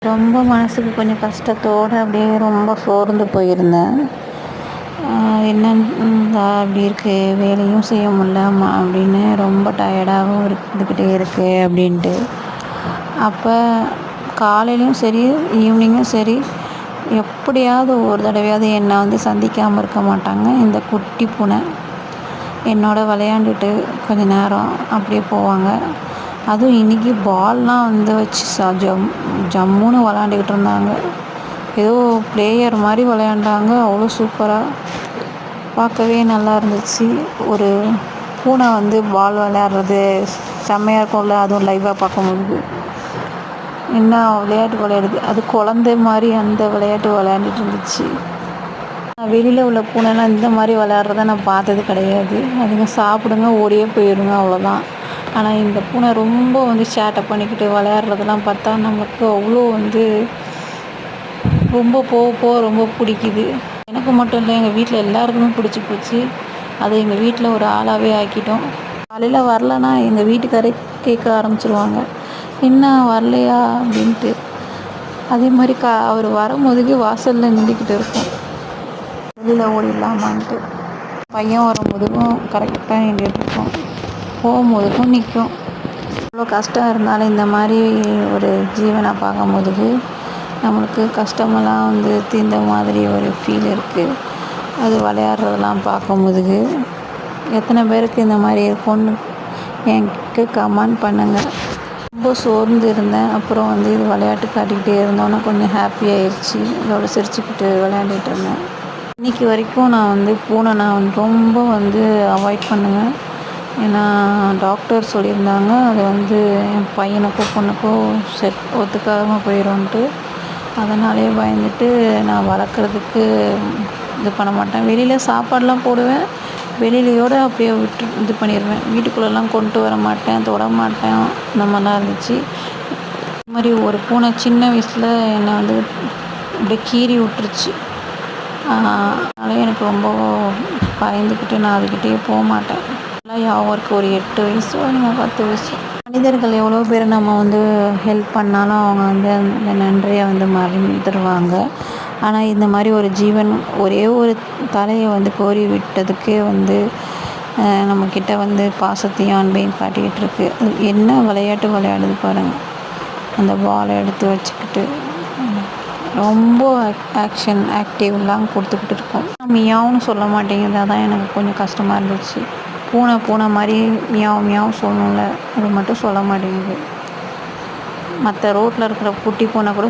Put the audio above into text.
ரொம்ப மனசுக்கு கொஞ்சம் கஷ்டத்தோடு அப்படியே ரொம்ப சோர்ந்து போயிருந்தேன். என்னன்னு அப்படி இருக்குது, வேலையும் செய்ய முடியலம்மா அப்படின்னு ரொம்ப டயர்டாகவும் இருந்துக்கிட்டே இருக்கு அப்படின்ட்டு. அப்போ காலையிலையும் சரி ஈவினிங்கும் சரி எப்படியாவது ஒரு தடவையாவது என்னை சந்திக்காமல் இருக்க மாட்டாங்க இந்த குட்டி பூனை. என்னோட விளையாண்டுட்டு கொஞ்ச நேரம் அப்படியே போவாங்க. அதுவும் இன்றைக்கி பால்லாம் வச்சு ஜம்முன்னு விளாண்டுக்கிட்டு இருந்தாங்க. ஏதோ பிளேயர் மாதிரி விளையாண்டாங்க. அவ்வளோ சூப்பராக பார்க்கவே நல்லா இருந்துச்சு. ஒரு பூனை பால் விளையாடுறது செம்மையாக இருக்கும்ல, அதுவும் லைவாக பார்க்கும்போது. என்ன விளையாட்டு விளையாடுது, அது குழந்தை மாதிரி அந்த விளையாட்டு விளையாண்டுட்டு இருந்துச்சு. வெளியில் உள்ள பூனைலாம் இந்த மாதிரி விளையாடுறத நான் பார்த்தது கிடையாது. அதுங்க சாப்பிடுங்க ஓடியே போயிடுங்க, அவ்வளோதான். ஆனால் இந்த பூனை ரொம்ப சேட்டை பண்ணிக்கிட்டு விளையாடுறதெல்லாம் பார்த்தா நமக்கு அவ்வளோ ரொம்ப போக ரொம்ப பிடிக்குது. எனக்கு மட்டும் இல்லை, எங்கள் வீட்டில் எல்லாருக்குமே பிடிச்சி போச்சு. அதை எங்கள் வீட்டில் ஒரு ஆளாகவே ஆக்கிட்டோம். காலையில் வரலன்னா எங்கள் வீட்டுக்காரே கேட்க ஆரம்பிச்சிருவாங்க, என்ன வரலையா அப்படின்ட்டு. அதே மாதிரி அவர் வரும்போதுக்கு வாசலில் நின்றுக்கிட்டு இருக்கும், வெளியில் ஓடிடலாமான்ட்டு. பையன் வரும்போதுக்கும் கரெக்டாக நின்றுட்டு இருக்கும், போகும்போதுக்கும் நிற்கும். இவ்வளோ கஷ்டம் இருந்தாலும் இந்த மாதிரி ஒரு ஜீவனை பார்க்கும்போதுக்கு நம்மளுக்கு கஷ்டமெல்லாம் தீர்ந்த மாதிரி ஒரு ஃபீல் இருக்குது. அது விளையாடுறதெல்லாம் பார்க்கும்போதுக்கு எத்தனை பேருக்கு இந்த மாதிரி இருக்கும்னு எனக்கு கமெண்ட் பண்ணுங்கள். ரொம்ப சோர்ந்து இருந்தேன். அப்புறம் இது விளையாட்டு காட்டிக்கிட்டே இருந்தோன்னே கொஞ்சம் ஹாப்பி ஆயிடுச்சு. இதோட சிரிச்சுக்கிட்டு விளையாண்டுட்டு இருந்தேன். இன்றைக்கி வரைக்கும் நான் பூனை நான் ரொம்ப அவாய்ட் பண்ணுவேன். ஏன்னா டாக்டர் சொல்லியிருந்தாங்க, அது என் பையனுக்கோ பொண்ணுக்கோ ஒத்துக்காமல் போயிடும்ன்ட்டு. அதனாலே பயந்துட்டு நான் வளர்க்குறதுக்கு இது பண்ண மாட்டேன். வெளியில் சாப்பாடெலாம் போடுவேன், வெளியிலையோடு அப்படியே இது பண்ணிடுவேன். வீட்டுக்குள்ளெல்லாம் கொண்டு வர மாட்டேன், தொட மாட்டேன். இந்த மாதிரிலாம் இருந்துச்சு. இது மாதிரி ஒரு பூனை சின்ன வயசில் என்னை அப்படியே கீறி விட்டுருச்சு. அதனால எனக்கு ரொம்ப பயந்துக்கிட்டு நான் அதுக்கிட்டே போக மாட்டேன். அவருக்கு ஒரு 8 வயசோ நீங்கள் 10 வயசு. மனிதர்கள் எவ்வளோ பேர் நம்ம ஹெல்ப் பண்ணாலும் அவங்க அந்த நன்றியை மறந்துடுவாங்க. ஆனால் இந்த மாதிரி ஒரு ஜீவன் ஒரே ஒரு தலையை கோரி விட்டதுக்கே நம்மக்கிட்ட பாசத்தையும் அன்பையும் காட்டிக்கிட்டு இருக்கு. அது என்ன விளையாட்டு விளையாடுது பாருங்கள், அந்த பாலை எடுத்து வச்சுக்கிட்டு ரொம்ப ஆக்டிவ்லாம் கொடுத்துக்கிட்டு இருக்கோம். மியாவுன்னு சொல்ல மாட்டேங்குது, அதான் எனக்கு கொஞ்சம் கஷ்டமாக இருந்துச்சு. பூனை மாதிரி மியாவும் சொல்லணும்ல, அது மட்டும் சொல்ல மாட்டேங்குது. மற்ற ரோட்டில் இருக்கிற குட்டி பூனை கூட